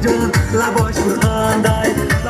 Şirincan, lavaş Burhan'day.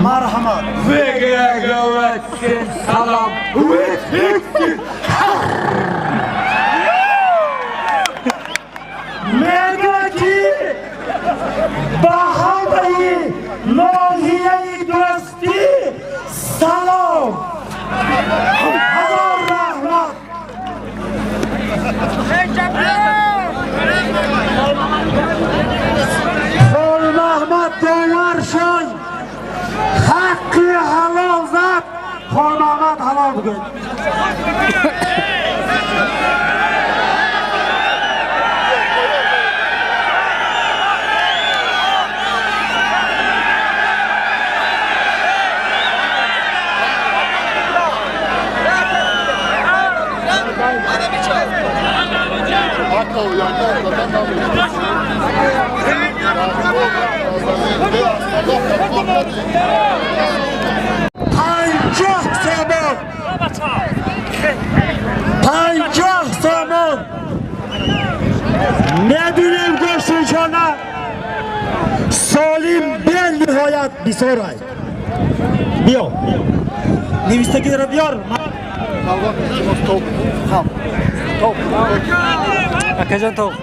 مرحبا Figure Gövetskin salam Vittiksin Mergaki Bahabayi Nohiyeyi dosti Salam Hazar rahmat Sol Mahmud Dolarşoy Hakkı halal zat Sol Mahmud halal bugün Pancah zaman ne bileyim koşuşana Salim ben nihayet bir soray Biyo Nivisteki de diyor Top Top Akacan top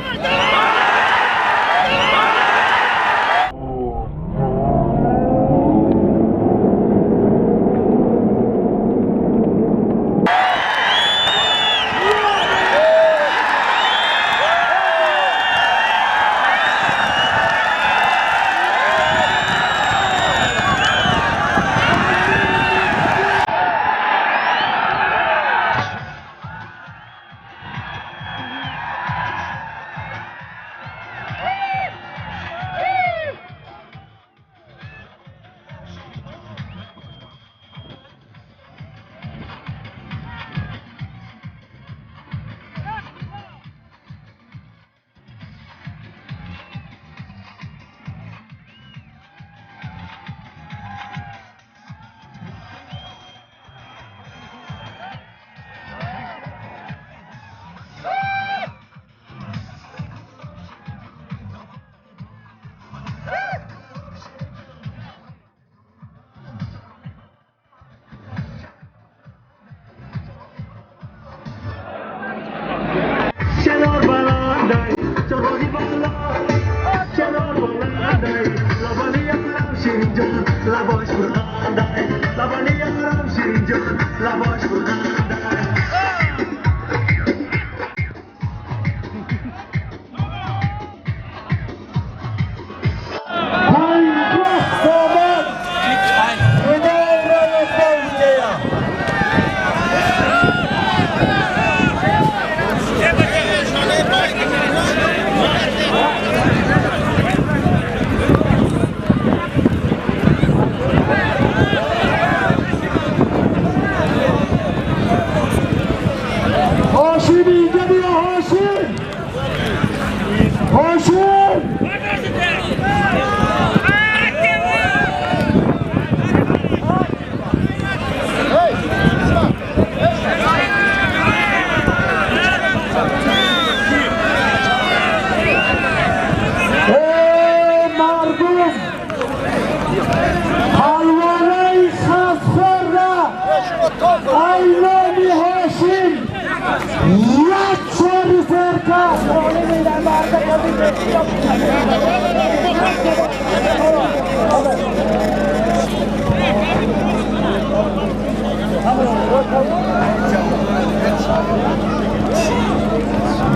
Lavaş Burhan'day, lavanı yaram Şirincan, lavaş Burhan'day.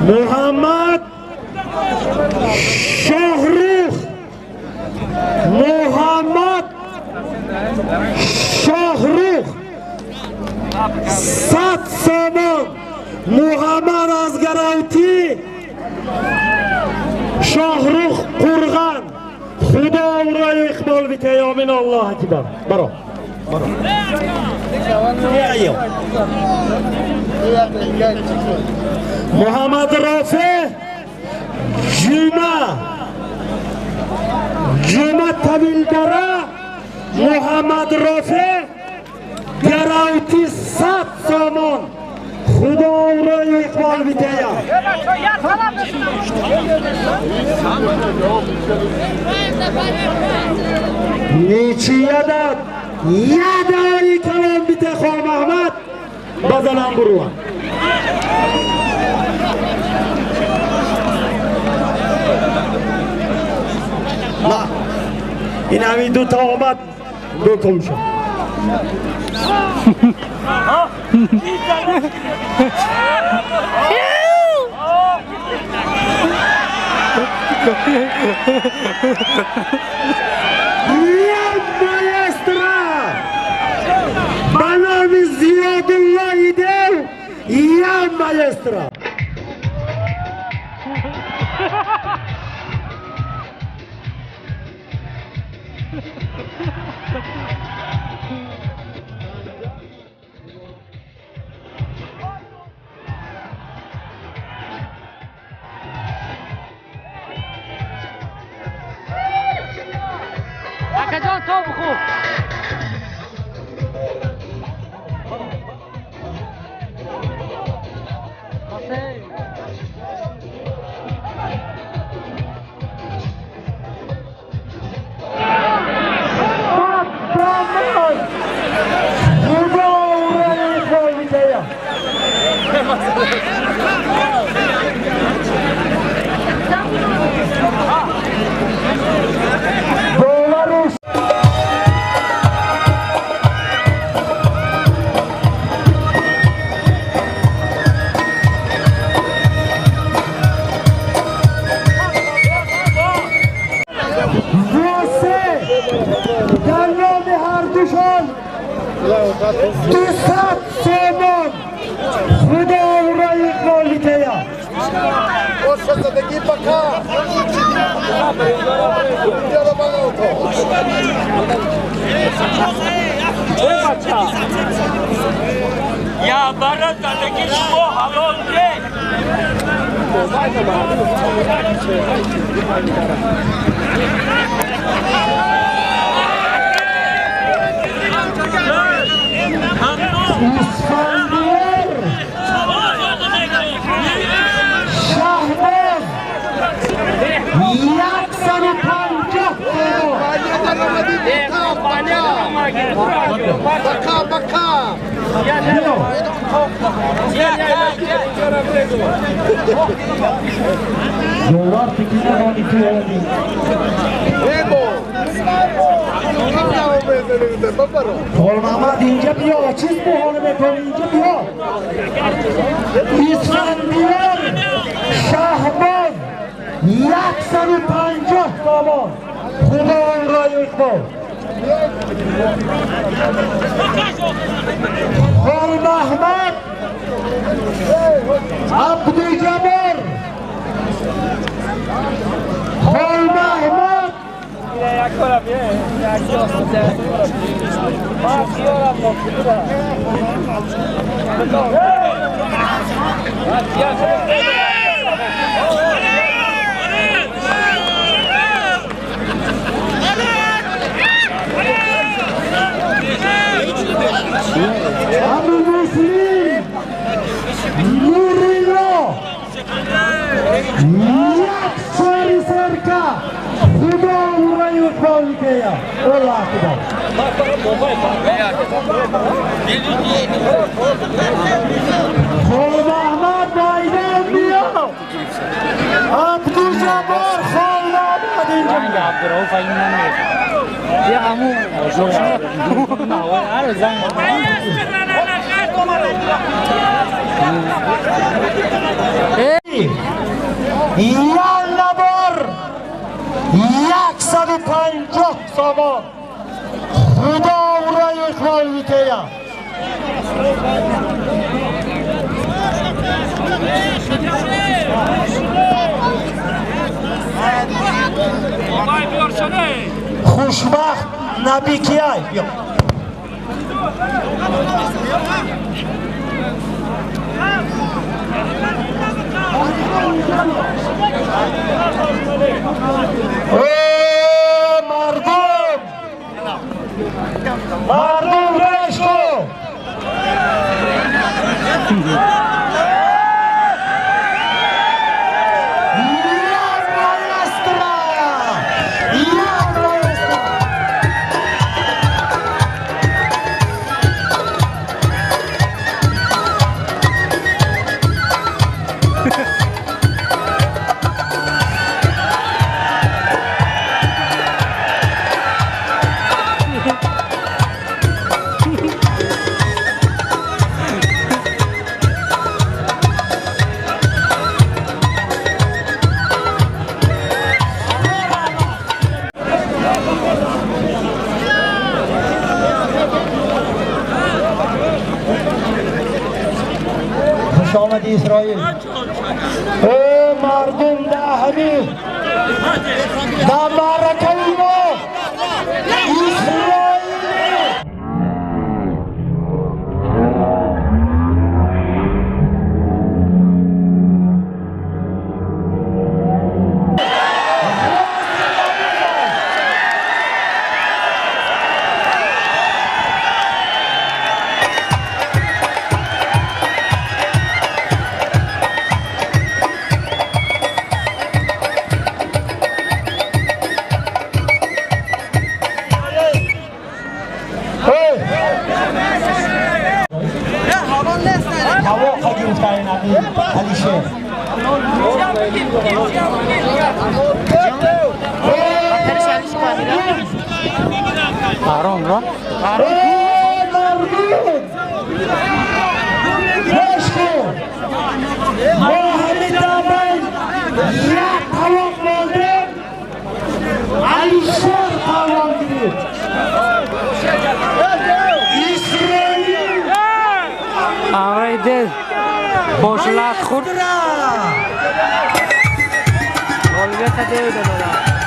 محمد شاهروخ محمد شاهروخ 100 سامان محمد از گراوتی شاهروخ قرغان خدا او را اقبال بیته آمین الله اکبر برو محمد رافع جمعه طویلدره محمد رافع گراوتی 100 سامان خدا او را اقبال بیته نیچی یدد یدایی کلام بیته خواه محمد بزنم بروان نه این همی دوتا آمد دو کم شد بنام زیاد الله دل یا مایسترا Akacan top خوب دوست سامان خدا او را اقبال بیته زندگی پکا یا برای زندگی شما حلال نیست. اسفندیار شهباز 150 بکا جوار تکینا رانی تویانی خال محمد اینجا بیا چیز بحاله میکنی اینجا بیا اسفندیار شهباز 150 سامان خدا اون را اقبال خال محمد عبدالجبار خال محمد ابو مسلم نورالله یک ساری سرکا خدا او را اقبال کیا الله اکبر خال محمد بایده Kolombiya Abdujabbar Xonobod اینجا عبدالرؤوف این نمیاد یه همون آره زنگ یالا بار 150 سامان خدا او را اخوال میتیم خوشبخت نبی کیای بیا مردم رش کن خوش آمدی اسرائیل ای مردم ده همین ده معرکه ما اسرائیل هوا خواهی گرفتن علی شیخ آرام را محمد دامن یک طلاق مانده علی شیخ طلاق گرفت اسرائیل آقای دل خوشلات خورد گلگه تا دیو دلو